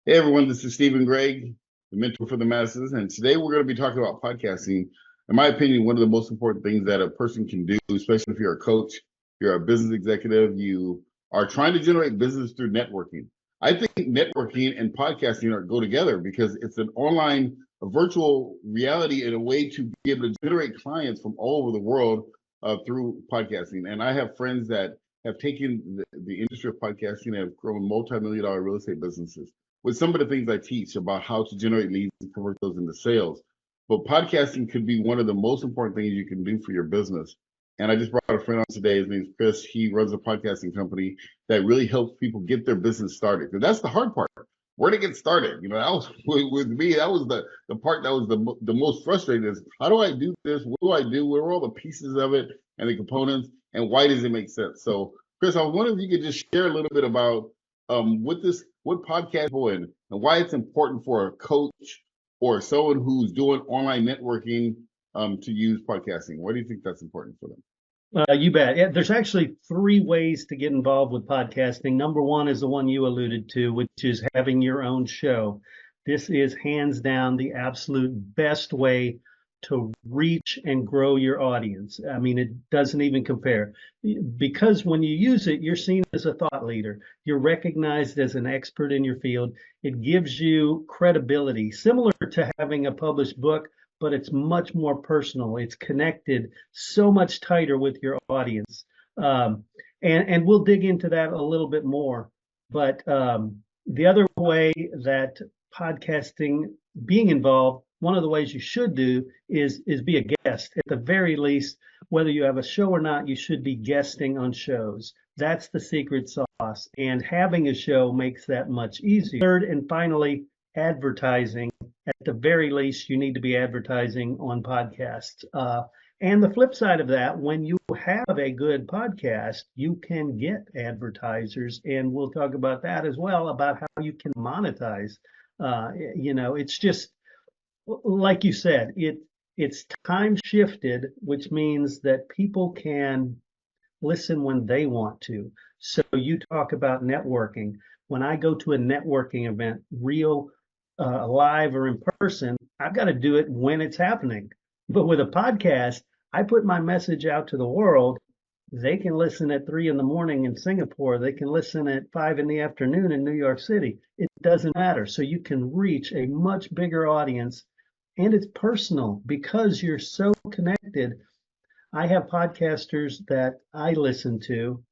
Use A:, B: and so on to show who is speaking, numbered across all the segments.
A: Hey everyone, this is Stephen Gregg, the mentor for the masses, and today we're going to be talking about podcasting. In my opinion, one of the most important things that a person can do, especially if you're a coach, you're a business executive, you are trying to generate business through networking. I think networking and podcasting go together because it's an online, a virtual reality and a way to be able to generate clients from all over the world through podcasting. And I have friends that have taken the industry of podcasting and have grown multi-million-dollar real estate businesses with some of the things I teach about how to generate leads and convert those into sales. But podcasting could be one of the most important things you can do for your business. And I just brought a friend on today. His name's Chris. He runs a podcasting company that really helps people get their business started. And that's the hard part. Where to get started? That was with me. That was the part that was the most frustrating. Is how do I do this? What do I do? Where are all the pieces of it and the components? And why does it make sense? So, Chris, I was wondering if you could just share a little bit about what podcast and why it's important for a coach or someone who's doing online networking to use podcasting. Why do you think that's important for them?
B: You bet. Yeah, there's actually three ways to get involved with podcasting. Number one is the one you alluded to, which is having your own show. This is hands down the absolute best way to reach and grow your audience. I mean, it doesn't even compare, because when you use it, you're seen as a thought leader. You're recognized as an expert in your field. It gives you credibility, similar to having a published book, but it's much more personal. It's connected so much tighter with your audience. And we'll dig into that a little bit more. But the other way that podcasting, being involved, one of the ways you should do is be a guest. At the very least, whether you have a show or not, you should be guesting on shows. That's the secret sauce. And having a show makes that much easier. Third and finally, advertising. At the very least, you need to be advertising on podcasts. And the flip side of that, when you have a good podcast, you can get advertisers. And we'll talk about that as well, about how you can monetize. It's just, like you said, it's time shifted, which means that people can listen when they want to. So you talk about networking. When I go to a networking event, real live or in person, I've got to do it when it's happening. But with a podcast, I put my message out to the world. They can listen at 3 a.m. in Singapore. They can listen at 5 p.m. in New York City. It doesn't matter. So you can reach a much bigger audience, and it's personal because you're so connected. I have podcasters that I listen to,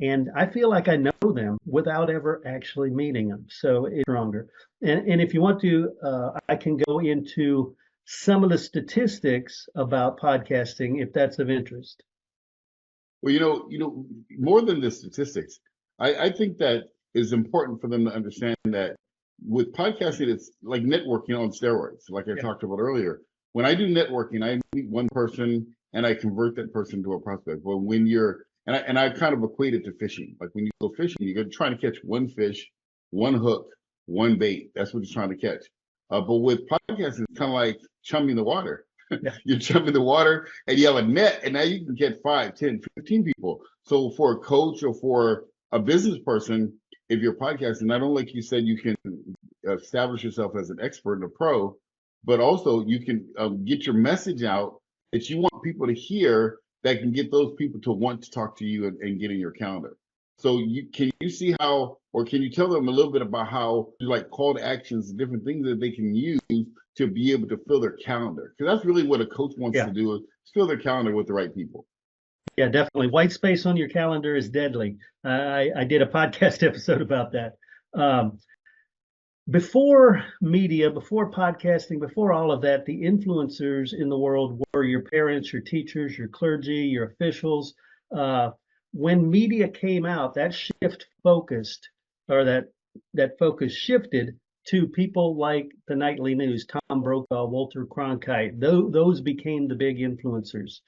B: and I feel like I know them without ever actually meeting them. So it's stronger. And if you want to, I can go into some of the statistics about podcasting if that's of interest.
A: Well, more than the statistics, I think that is important for them to understand that with podcasting, it's like networking on steroids, like I talked about earlier. When I do networking, I meet one person and I convert that person to a prospect. But when you're, and I kind of equate it to fishing. Like when you go fishing, you're trying to catch one fish, one hook, one bait. That's what you're trying to catch. But with podcasting, it's kind of like chumming the water. You're chumming the water and you have a net, and now you can get 5, 10, 15 people. So for a coach or for a business person, if you're podcasting, not only, like you said, you can establish yourself as an expert and a pro, but also you can get your message out that you want people to hear, that can get those people to want to talk to you and get in your calendar. So can you see how, or can you tell them a little bit about how, like, call to actions, different things that they can use to be able to fill their calendar? Because that's really what a coach wants to do, is fill their calendar with the right people.
B: Yeah, definitely. White space on your calendar is deadly. I did a podcast episode about that. Before media, before podcasting, before all of that, the influencers in the world were your parents, your teachers, your clergy, your officials. When media came out, that shift focused, or that focus shifted to people like the nightly news, Tom Brokaw, Walter Cronkite. Those became the big influencers.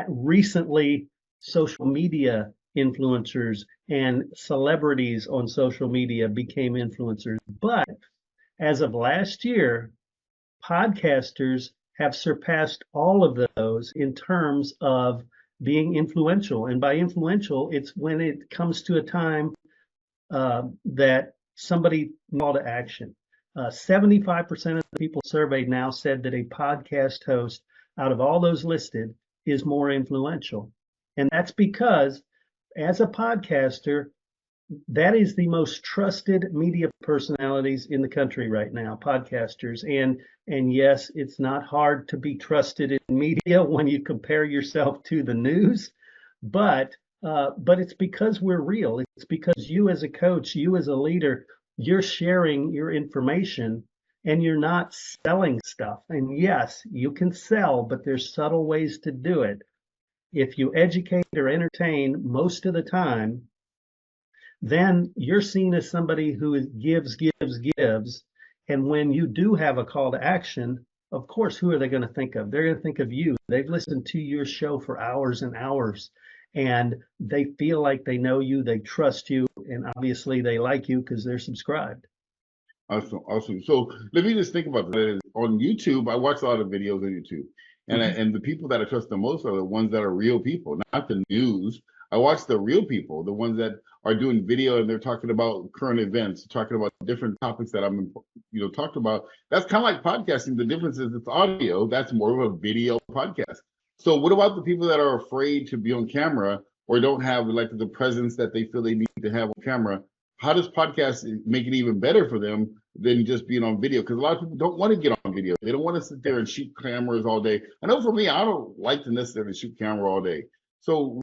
B: Recently, social media influencers and celebrities on social media became influencers. But as of last year, podcasters have surpassed all of those in terms of being influential. And by influential, it's when it comes to a time that somebody call to action. 75% of the people surveyed now said that a podcast host out of all those listed is more influential. And that's because as a podcaster, that is the most trusted media personalities in the country right now, podcasters. And yes, it's not hard to be trusted in media when you compare yourself to the news, but it's because we're real. It's because you as a coach, you as a leader, you're sharing your information and you're not selling stuff. And yes, you can sell, but there's subtle ways to do it. If you educate or entertain most of the time, then you're seen as somebody who gives. And when you do have a call to action, of course, who are they going to think of? They're going to think of you. They've listened to your show for hours and hours, and they feel like they know you, they trust you, and obviously they like you because they're subscribed.
A: Awesome, awesome. So let me just think about that. On YouTube, I watch a lot of videos on YouTube, and
B: Mhm.
A: and the people that I trust the most are the ones that are real people, not the news. I watch the real people, the ones that are doing video and they're talking about current events, talking about different topics that I'm, talked about. That's kind of like podcasting. The difference is it's audio. That's more of a video podcast. So what about the people that are afraid to be on camera or don't have like the presence that they feel they need to have on camera? How does podcast make it even better for them than just being on video? Because a lot of people don't want to get on video. They don't want to sit there and shoot cameras all day. I know for me, I don't like to necessarily shoot camera all day. So,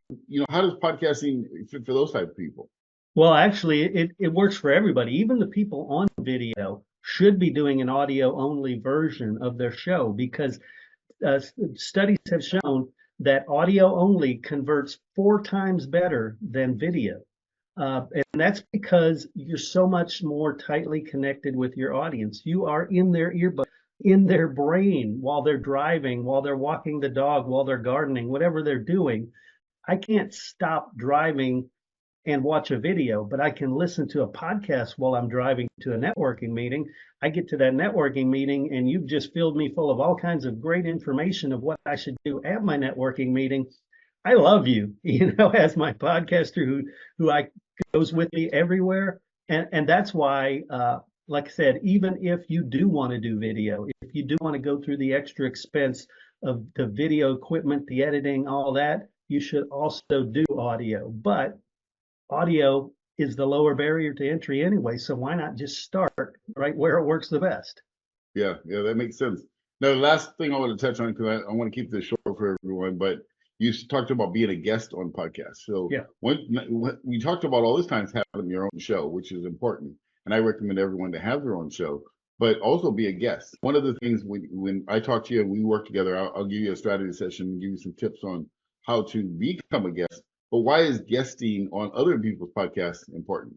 A: how does podcasting fit for those type of people?
B: Well, actually, it works for everybody. Even the people on video should be doing an audio only version of their show because studies have shown that audio only converts 4 times better than video. And that's because you're so much more tightly connected with your audience. You are in their earbud, in their brain while they're driving, while they're walking the dog, while they're gardening, whatever they're doing. I can't stop driving and watch a video, but I can listen to a podcast while I'm driving to a networking meeting. I get to that networking meeting and you've just filled me full of all kinds of great information of what I should do at my networking meeting. I love you, as my podcaster who I goes with me everywhere. And that's why, like I said, even if you do want to do video, if you do want to go through the extra expense of the video equipment, the editing, all that, you should also do audio. But audio is the lower barrier to entry anyway. So why not just start right where it works the best?
A: Yeah, that makes sense. Now, the last thing I want to touch on, because I want to keep this short for everyone, but you talked about being a guest on podcasts. So
B: Yeah.
A: when we talked about all this times having your own show, which is important, and I recommend everyone to have their own show, but also be a guest. One of the things when I talk to you and we work together, I'll give you a strategy session and give you some tips on how to become a guest. But why is guesting on other people's podcasts important?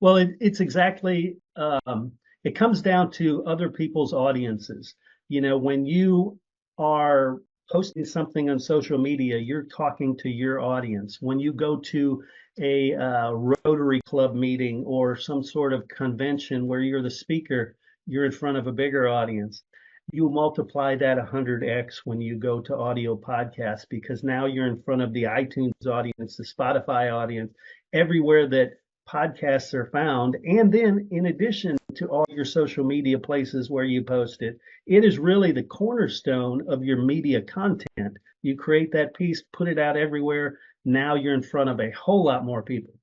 B: Well, it's exactly, it comes down to other people's audiences. When you are posting something on social media, you're talking to your audience. When you go to a Rotary Club meeting or some sort of convention where you're the speaker, you're in front of a bigger audience. You multiply that 100x when you go to audio podcasts because now you're in front of the iTunes audience, the Spotify audience, everywhere that podcasts are found. And then in addition to all your social media places where you post it, it is really the cornerstone of your media content. You create that piece, put it out everywhere. Now you're in front of a whole lot more people.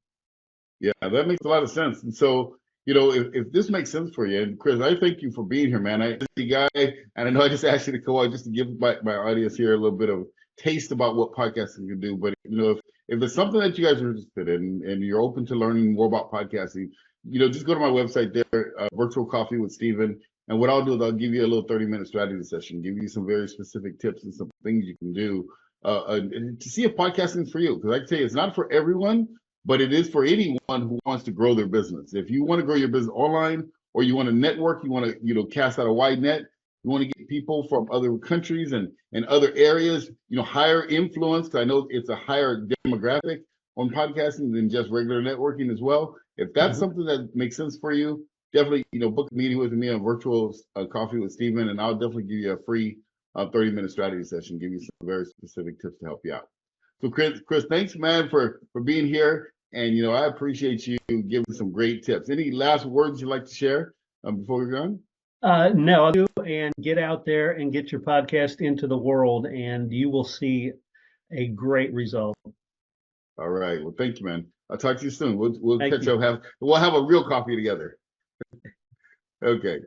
A: Yeah, that makes a lot of sense. And so, if this makes sense for you, and Chris, I thank you for being here, man. I the guy, and I know I just asked you to come on just to give my audience here a little bit of taste about what podcasting can do. But if it's something that you guys are interested in and you're open to learning more about podcasting, just go to my website there, Virtual Coffee with Steven. And what I'll do is I'll give you a little 30-minute strategy session, give you some very specific tips and some things you can do and to see if podcasting is for you. Because I can tell you, it's not for everyone, but it is for anyone who wants to grow their business. If you want to grow your business online or you want to network, you want to, cast out a wide net, you want to get people from other countries and other areas, higher influence. I know it's a higher demographic on podcasting than just regular networking as well. If that's
B: Mhm.
A: something that makes sense for you, definitely, book a meeting with me on Virtual Coffee with Steven, and I'll definitely give you a free 30-minute strategy session, give you some very specific tips to help you out. So Chris, thanks, man, for being here. And I appreciate you giving some great tips. Any last words you'd like to share before we're done?
B: No, I'll do and get out there and get your podcast into the world, and you will see a great result.
A: All right. Well, thank you, man. I'll talk to you soon. We'll
B: Thank
A: catch
B: you.
A: up. We'll have a real coffee together. Okay.